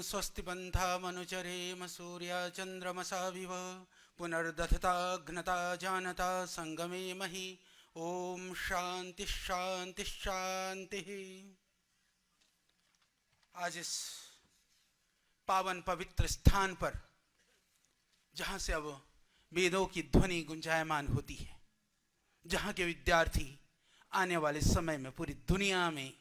स्वस्ति बंधा मनुचरेम सूर्या चंद्रमसा विव पुनर्दधता घ्नता जानता संगमे मही। ओम शांति शांति शांति। आज इस पावन पवित्र स्थान पर जहाँ से अब वेदों की ध्वनि गुंजायमान होती है, जहाँ के विद्यार्थी आने वाले समय में पूरी दुनिया में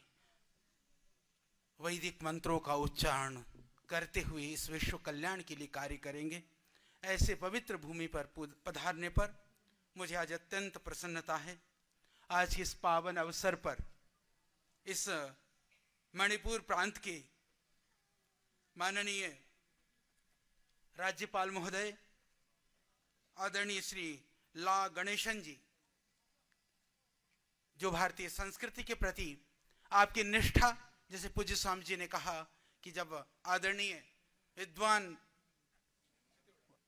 वैदिक मंत्रों का उच्चारण करते हुए इस विश्व कल्याण के लिए कार्य करेंगे, ऐसे पवित्र भूमि पर पधारने पर मुझे आज अत्यंत प्रसन्नता है। आज के इस पावन अवसर पर इस मणिपुर प्रांत के माननीय राज्यपाल महोदय आदरणीय श्री ला गणेशन जी, जो भारतीय संस्कृति के प्रति आपकी निष्ठा, जैसे पूज्य स्वामी जी ने कहा कि जब आदरणीय विद्वान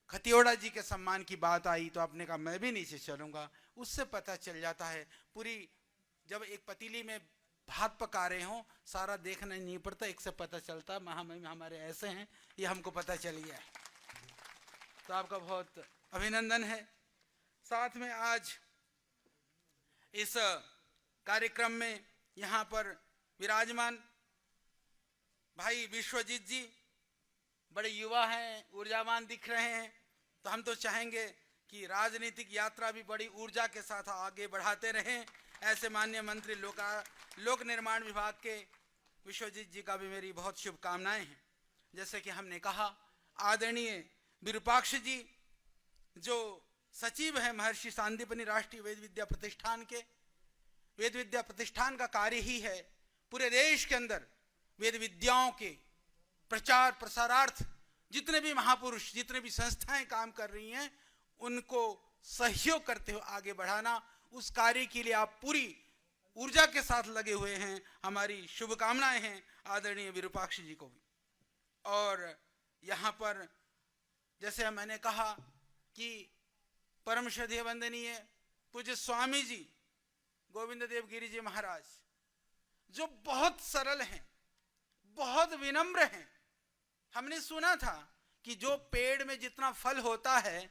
खतियोड़ा जी के सम्मान की बात आई तो आपने कहा मैं भी नीचे चलूंगा। उससे पता चल जाता है पूरी, जब एक पतीली में भात पका रहे हो सारा देखना नहीं पड़ता, एक से पता चलता हमारे ऐसे हैं, ये हमको पता चल गया है। तो आपका बहुत अभिनंदन है। साथ में आज इस कार्यक्रम में यहाँ पर विराजमान भाई विश्वजीत जी बड़े युवा हैं, ऊर्जावान दिख रहे हैं, तो हम तो चाहेंगे कि राजनीतिक यात्रा भी बड़ी ऊर्जा के साथ आगे बढ़ाते रहें। ऐसे माननीय मंत्री लोक निर्माण विभाग के विश्वजीत जी का भी मेरी बहुत शुभकामनाएं हैं। जैसे कि हमने कहा, आदरणीय विरूपाक्ष जी जो सचिव हैं महर्षि सांदीपनि राष्ट्रीय वेद विद्या प्रतिष्ठान के, वेद विद्या प्रतिष्ठान का कार्य ही है पूरे देश के अंदर वेद विद्याओं के प्रचार प्रसारार्थ जितने भी महापुरुष, जितने भी संस्थाएं काम कर रही हैं, उनको सहयोग करते हुए आगे बढ़ाना। उस कार्य के लिए आप पूरी ऊर्जा के साथ लगे हुए हैं। हमारी शुभकामनाएं हैं आदरणीय विरूपाक्ष जी को भी। और यहाँ पर जैसे मैंने कहा कि परम श्रद्धेय वंदनीय पूज्य स्वामी जी गोविंद देव गिरी जी महाराज, जो बहुत सरल हैं, बहुत विनम्र हैं। हमने सुना था कि जो पेड़ में जितना फल होता है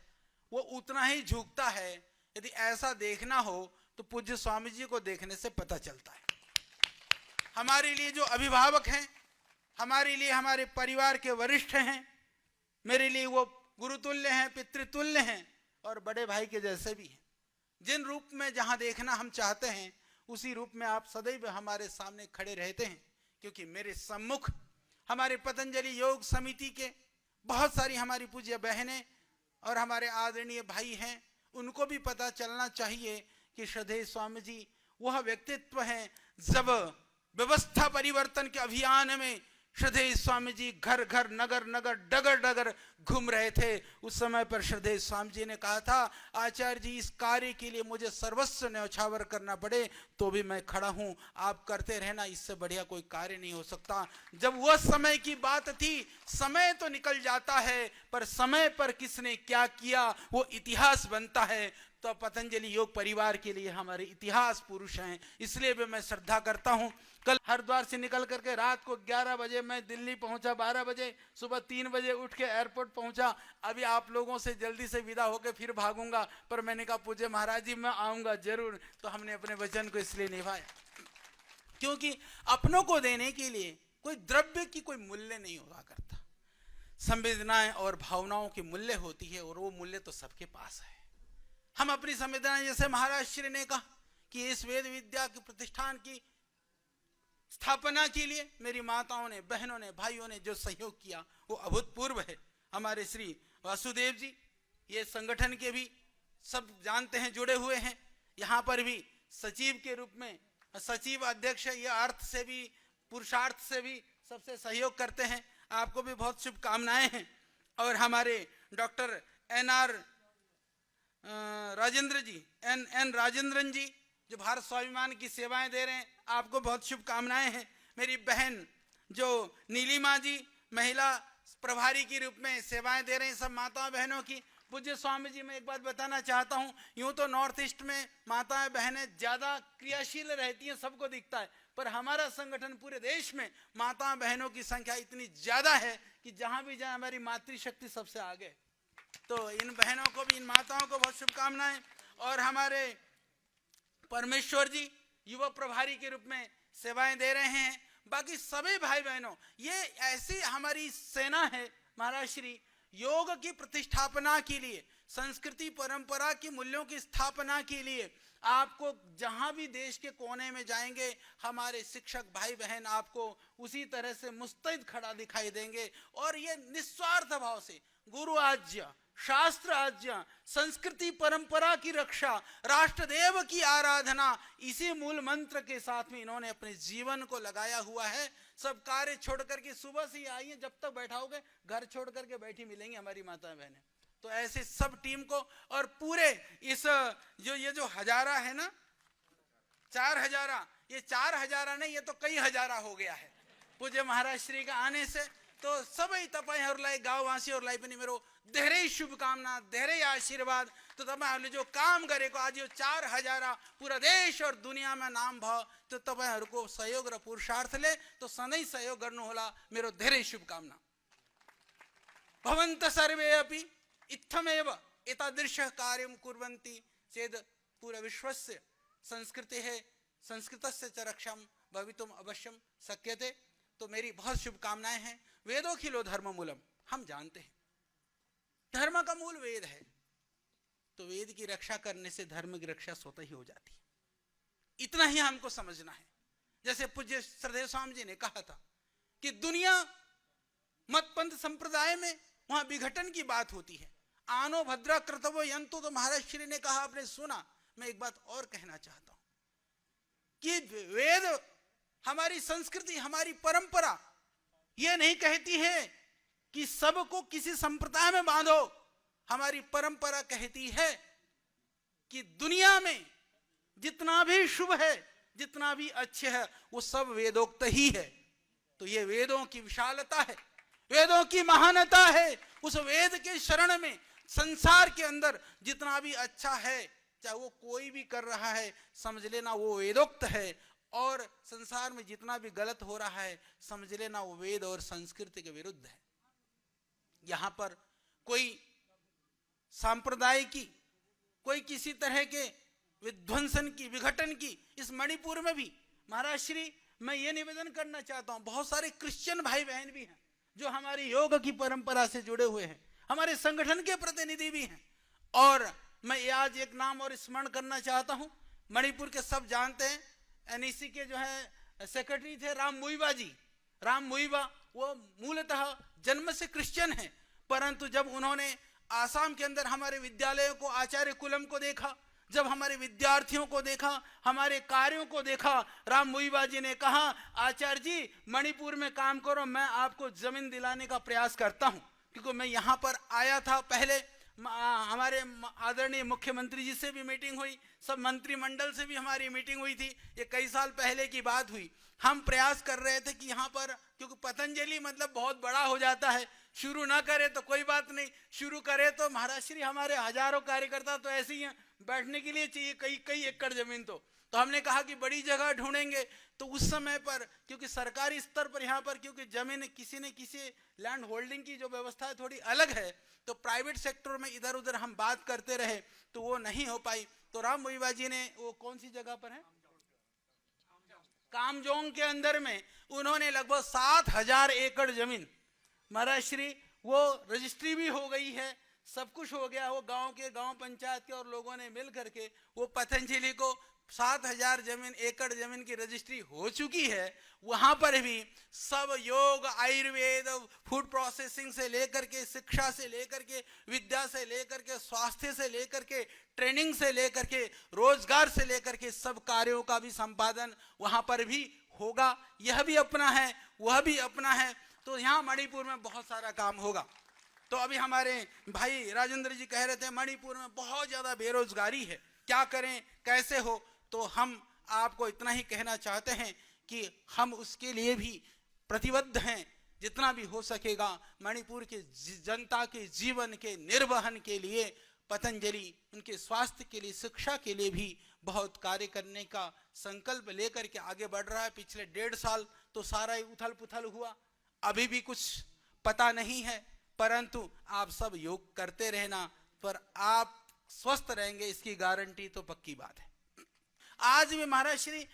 वो उतना ही झुकता है। यदि ऐसा देखना हो तो पूज्य स्वामी जी को देखने से पता चलता है। हमारे लिए जो अभिभावक हैं, हमारे लिए हमारे परिवार के वरिष्ठ हैं, मेरे लिए वो गुरुतुल्य हैं, पितृतुल्य हैं और बड़े भाई के जैसे भी हैं। जिन रूप में जहां देखना हम चाहते हैं उसी रूप में आप सदैव हमारे सामने खड़े रहते हैं। क्योंकि मेरे सम्मुख हमारे पतंजलि योग समिति के बहुत सारी हमारी पूज्य बहनें और हमारे आदरणीय भाई हैं। उनको भी पता चलना चाहिए कि श्रद्धेय स्वामी जी वह व्यक्तित्व हैं। जब व्यवस्था परिवर्तन के अभियान में श्रद्धेय स्वामी जी घर घर नगर नगर डगर डगर घूम रहे थे, उस समय पर श्रद्धेय स्वामी जी ने कहा था, आचार्य जी इस कार्य के लिए मुझे सर्वस्व न्यौछावर करना पड़े तो भी मैं खड़ा हूं, आप करते रहना, इससे बढ़िया कोई कार्य नहीं हो सकता। जब वह समय की बात थी, समय तो निकल जाता है पर समय पर किसने क्या किया वो इतिहास बनता है। तो पतंजलि योग परिवार के लिए हमारे इतिहास पुरुष हैं, इसलिए भी मैं श्रद्धा करता हूं। कल हरिद्वार से निकल करके रात को 11 बजे मैं दिल्ली पहुंचा, 12 बजे सुबह 3 बजे उठ के एयरपोर्ट पहुंचा। अभी आप लोगों से जल्दी से विदा होकर फिर भागूंगा, पर मैंने कहा पूज्य महाराज जी मैं आऊंगा जरूर। तो हमने अपने वचन को इसलिए निभाया क्योंकि अपनों को देने के लिए कोई द्रव्य की कोई मूल्य नहीं हुआ करता, संवेदनाएं और भावनाओं की मूल्य होती है और वो मूल्य तो सबके पास है। हम अपनी संवेदनाएं, जैसे महाराज श्री ने कहा कि इस वेद विद्या के प्रतिष्ठान की स्थापना के लिए मेरी माताओं ने, बहनों ने, भाइयों ने जो सहयोग किया वो अभूतपूर्व है। हमारे श्री वासुदेव जी ये संगठन के भी सब जानते हैं, जुड़े हुए हैं। यहाँ पर भी सचिव के रूप में, सचिव अध्यक्ष, ये अर्थ से भी पुरुषार्थ से भी सबसे सहयोग करते हैं। आपको भी बहुत शुभकामनाएं हैं। और हमारे डॉक्टर NR राजेंद्र जी, एन राजेंद्रन जी जो भारत स्वाभिमान की सेवाएं दे रहे हैं, आपको बहुत शुभकामनाएं हैं। मेरी बहन जो नीलिमा जी महिला प्रभारी के रूप में सेवाएं दे रहे हैं सब माताओं बहनों की। पूज्य स्वामी जी मैं एक बात बताना चाहता हूं, यूं तो नॉर्थ ईस्ट में माताएं बहनें ज्यादा क्रियाशील रहती हैं, सबको दिखता है, पर हमारा संगठन पूरे देश में माताओं बहनों की संख्या इतनी ज्यादा है कि जहां भी जाए हमारी मातृशक्ति सबसे आगे। तो इन बहनों को भी, इन माताओं को बहुत शुभकामनाएं। और हमारे परमेश्वर जी युवा प्रभारी के रूप में सेवाएं दे रहे हैं। बाकी सभी भाई बहनों, ये ऐसी हमारी सेना है महाराज श्री, योग की प्रतिष्ठापना के लिए, संस्कृति परंपरा की मूल्यों की स्थापना के लिए आपको जहां भी देश के कोने में जाएंगे, हमारे शिक्षक भाई बहन आपको उसी तरह से मुस्तैद खड़ा दिखाई देंगे। और ये निस्वार्थ भाव से गुरु आज्ञा, शास्त्र आज्ञा, संस्कृति परंपरा की रक्षा, राष्ट्रदेव की आराधना, इसी मूल मंत्र के साथ में इन्होंने अपने जीवन को लगाया हुआ है। सब कार्य छोड़ करके सुबह से ही आई है, जब तक बैठाओगे घर छोड़ करके बैठी मिलेंगी हमारी माता बहनें। तो ऐसे सब टीम को, और पूरे इस ये जो हजारा है ना, 4 हजारा, ये 4 हजारा नहीं, ये तो कई हजारा हो गया है पूज्य महाराज श्री का आने से। तो सबै तपाईहरुलाई गाउँवासीहरुलाई पनि मेरो धेरै शुभकामना, धेरै आशीर्वाद। तो तपाईहरुले जो काम गरेको आज यो 4 हजारा पूरा देश और दुनियाँमा नाम भयो, तो तपाईहरुको सहयोग र पुरुषार्थले तो सधैँ सहयोग गर्नुहोला, मेरो धेरै शुभकामना। भवन्त सर्वे अपि इत्थमेव एतादृशः कार्यं कुर्वन्ति चेत् पूरा विश्वस्य संस्कृतेः संस्कृतस्य च रक्षां भवितुम् अवश्यं शक्यते। तो मेरी बहुत शुभकामनाएं हैं। वेदोखिलो धर्म मूलम, हम जानते हैं धर्म का मूल वेद है, तो वेद की रक्षा करने से धर्म की रक्षा स्वतः ही हो जाती है। इतना ही हमको समझना है। जैसे पूज्य श्रद्धेय स्वामी जी ने कहा था कि दुनिया मत पंथ संप्रदाय में वहां विघटन की बात होती है, आनो भद्रा कर्तव्य यंतु। तो महाराज श्री ने कहा, आपने सुना। मैं एक बात और कहना चाहता हूं कि वेद, हमारी संस्कृति, हमारी परंपरा ये नहीं कहती है कि सबको किसी संप्रदाय में बांधो। हमारी परंपरा कहती है कि दुनिया में जितना भी शुभ है, जितना भी अच्छे है, वो सब वेदोक्त ही है। तो ये वेदों की विशालता है, वेदों की महानता है। उस वेद के शरण में संसार के अंदर जितना भी अच्छा है, चाहे वो कोई भी कर रहा है, समझ लेना वो वेदोक्त है। और संसार में जितना भी गलत हो रहा है, समझ लेना वो वेद और संस्कृति के विरुद्ध है। यहां पर कोई सांप्रदाय की, कोई किसी तरह के विध्वंसन की, विघटन की, इस मणिपुर में भी महाराज श्री, मैं ये निवेदन करना चाहता हूं, बहुत सारे क्रिश्चियन भाई बहन भी हैं जो हमारी योग की परंपरा से जुड़े हुए हैं, हमारे संगठन के प्रतिनिधि भी हैं। और मैं आज एक नाम और स्मरण करना चाहता हूं। मणिपुर के सब जानते हैं, एनईसी के जो है सेक्रेटरी थे राम मुइबा जी। राम मुइबा वो मूलतः जन्म से क्रिश्चियन है, परंतु जब उन्होंने आसाम के अंदर हमारे विद्यालयों को, आचार्य कुलम को देखा, जब हमारे विद्यार्थियों को देखा, हमारे कार्यों को देखा, राम मुइबा जी ने कहा, आचार्य जी मणिपुर में काम करो, मैं आपको जमीन दिलाने का प्रयास करता हूं। क्योंकि मैं यहाँ पर आया था पहले, हमारे आदरणीय मुख्यमंत्री जी से भी मीटिंग हुई, सब मंत्रिमंडल से भी हमारी मीटिंग हुई थी, ये कई साल पहले की बात हुई। हम प्रयास कर रहे थे कि यहाँ पर, क्योंकि पतंजलि मतलब बहुत बड़ा हो जाता है, शुरू ना करे तो कोई बात नहीं, शुरू करे तो महाराज श्री हमारे हजारों कार्यकर्ता तो ऐसे ही हैं, बैठने के लिए चाहिए कई एकड़ जमीन। तो हमने कहा कि बड़ी जगह ढूंढेंगे। तो उस समय पर क्योंकि सरकारी स्तर पर यहाँ पर क्योंकि जमीन किसी न किसी लैंड होल्डिंग की जो व्यवस्था है थोड़ी अलग है, तो प्राइवेट सेक्टर में इधर उधर हम बात करते रहे तो वो नहीं हो पाई। तो राम मुइबा जी ने, वो कौन सी जगह पर है, कामजोंग के अंदर में उन्होंने लगभग 7000 एकड़ जमीन, महाराज श्री वो रजिस्ट्री भी हो गई है, सब कुछ हो गया। वो गांव के, गांव पंचायत के और लोगों ने मिल करके वो पतंजलि को 7000 एकड़ जमीन की रजिस्ट्री हो चुकी है। वहां पर भी सब योग, आयुर्वेद, फूड प्रोसेसिंग से लेकर के, शिक्षा से लेकर के, विद्या से लेकर के, स्वास्थ्य से लेकर के, ट्रेनिंग से लेकर के, रोजगार से लेकर के, सब कार्यों का भी संपादन वहां पर भी होगा। यह भी अपना है, वह भी अपना है। तो यहाँ मणिपुर में बहुत सारा काम होगा। तो अभी हमारे भाई राजेंद्र जी कह रहे थे मणिपुर में बहुत ज्यादा बेरोजगारी है, क्या करें, कैसे हो। तो हम आपको इतना ही कहना चाहते हैं कि हम उसके लिए भी प्रतिबद्ध हैं, जितना भी हो सकेगा मणिपुर के जनता के जीवन के निर्वहन के लिए पतंजलि उनके स्वास्थ्य के लिए, शिक्षा के लिए भी बहुत कार्य करने का संकल्प लेकर के आगे बढ़ रहा है। पिछले 1.5 साल तो सारा ही उथल पुथल हुआ, अभी भी कुछ पता नहीं है, परंतु आप सब योग करते रहना, पर आप स्वस्थ रहेंगे इसकी गारंटी तो पक्की बात है। आज भी महाराज श्री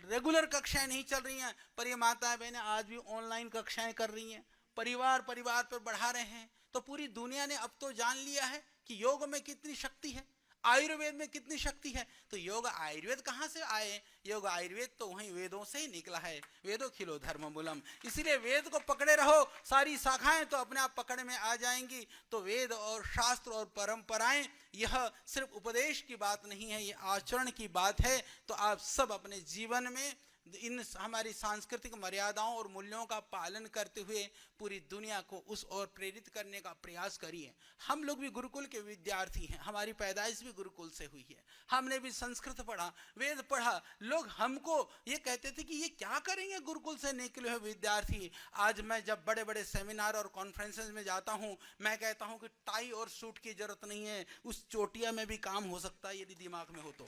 रेगुलर कक्षाएं नहीं चल रही हैं, पर ये माताएं बहनें आज भी ऑनलाइन कक्षाएं कर रही हैं, परिवार पर बढ़ा रहे हैं। तो पूरी दुनिया ने अब तो जान लिया है कि योग में कितनी शक्ति है, आयुर्वेद में कितनी शक्ति है। तो योग आयुर्वेद कहाँ से आए? योग आयुर्वेद तो वहीं वेदों से ही निकला है। वेदों खिलो धर्म मूलम, इसीलिए वेद को पकड़े रहो, सारी शाखाएं तो अपने आप पकड़ में आ जाएंगी। तो वेद और शास्त्र और परंपराएं, यह सिर्फ उपदेश की बात नहीं है, ये आचरण की बात है। तो आप सब अपने जीवन में इन हमारी सांस्कृतिक मर्यादाओं और मूल्यों का पालन करते हुए पूरी दुनिया को उस ओर प्रेरित करने का प्रयास करिए। हम लोग भी गुरुकुल के विद्यार्थी हैं, हमारी पैदाइश भी गुरुकुल से हुई है, हमने भी संस्कृत पढ़ा, वेद पढ़ा। लोग हमको ये कहते थे कि ये क्या करेंगे गुरुकुल से निकले हुए विद्यार्थी। आज मैं जब बड़े बड़े सेमिनार और कॉन्फ्रेंसेस में जाता हूँ, मैं कहता हूँ कि टाई और सूट की जरूरत नहीं है, उस चोटिया में भी काम हो सकता है यदि दिमाग में हो तो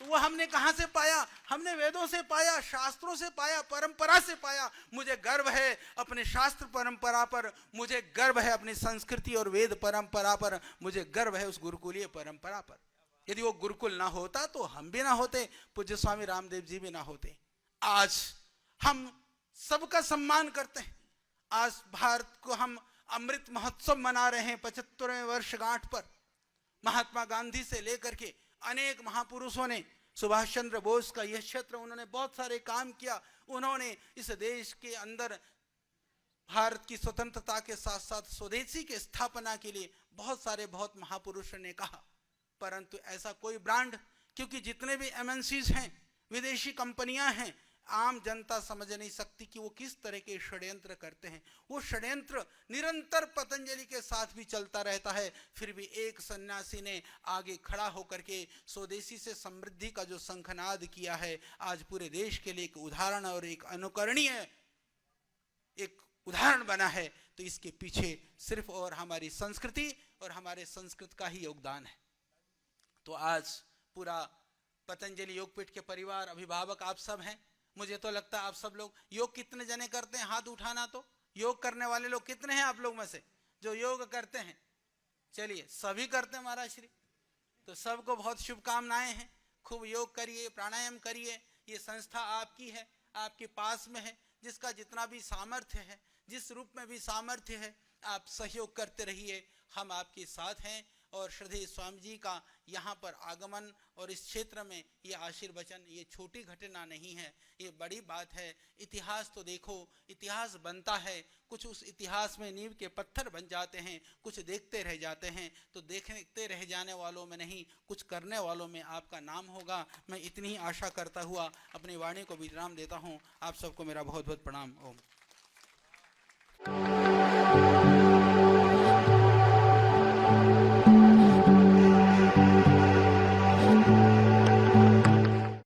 वो हमने कहाँ से पाया? हमने वेदों से पाया, शास्त्रों से पाया, परंपरा से पाया। मुझे गर्व है अपने शास्त्र परंपरा पर, मुझे गर्व है अपनी संस्कृति और वेद परंपरा पर, मुझे गर्व है उस गुरुकुलीय परंपरा पर। यदि वो गुरुकुल ना होता तो हम भी ना होते, पूज्य स्वामी रामदेव जी भी ना होते। आज हम सबका सम्मान करते हैं। आज भारत को हम अमृत महोत्सव मना रहे हैं 75वें वर्षगांठ पर। महात्मा गांधी से लेकर के अनेक महापुरुषों ने, सुभाष चंद्र बोस का यह क्षेत्र, उन्होंने बहुत सारे काम किया। उन्होंने इस देश के अंदर भारत की स्वतंत्रता के साथ साथ स्वदेशी की स्थापना के लिए बहुत महापुरुषों ने कहा। परंतु ऐसा कोई ब्रांड, क्योंकि जितने भी एमएनसीज हैं, विदेशी कंपनियां हैं, आम जनता समझ नहीं सकती कि वो किस तरह के षड्यंत्र करते हैं। वो षड्यंत्र निरंतर पतंजलि के साथ भी चलता रहता है। फिर भी एक सन्यासी ने आगे खड़ा होकर के स्वदेशी से समृद्धि का जो शंखनाद किया है, आज पूरे देश के लिए एक उदाहरण और एक अनुकरणीय एक उदाहरण बना है। तो इसके पीछे सिर्फ और हमारी संस्कृति और हमारे संस्कृत का ही योगदान है। तो आज पूरा पतंजलि योगपीठ के परिवार, अभिभावक आप सब हैं। मुझे तो लगता है आप सब लोग योग कितने जने करते हैं? हाथ उठाना। तो योग करने वाले लोग कितने हैं आप लोग में से जो योग करते हैं? चलिए, सभी करते हैं महाराज श्री। तो सबको बहुत शुभकामनाएं हैं। खूब योग करिए, प्राणायाम करिए। ये संस्था आपकी है, आपके पास में है। जिसका जितना भी सामर्थ्य है, जिस रूप में भी सामर्थ्य है, आप सहयोग करते रहिए। हम आपके साथ हैं। और श्रद्धेय स्वामी जी का यहाँ पर आगमन और इस क्षेत्र में ये आशीर्वचन, ये छोटी घटना नहीं है, ये बड़ी बात है। इतिहास तो देखो, इतिहास बनता है, कुछ उस इतिहास में नींव के पत्थर बन जाते हैं, कुछ देखते रह जाते हैं। तो देखते रह जाने वालों में नहीं, कुछ करने वालों में आपका नाम होगा। मैं इतनी ही आशा करता हुआ अपनी वाणी को विराम देता हूँ। आप सबको मेरा बहुत बहुत प्रणाम। ओम।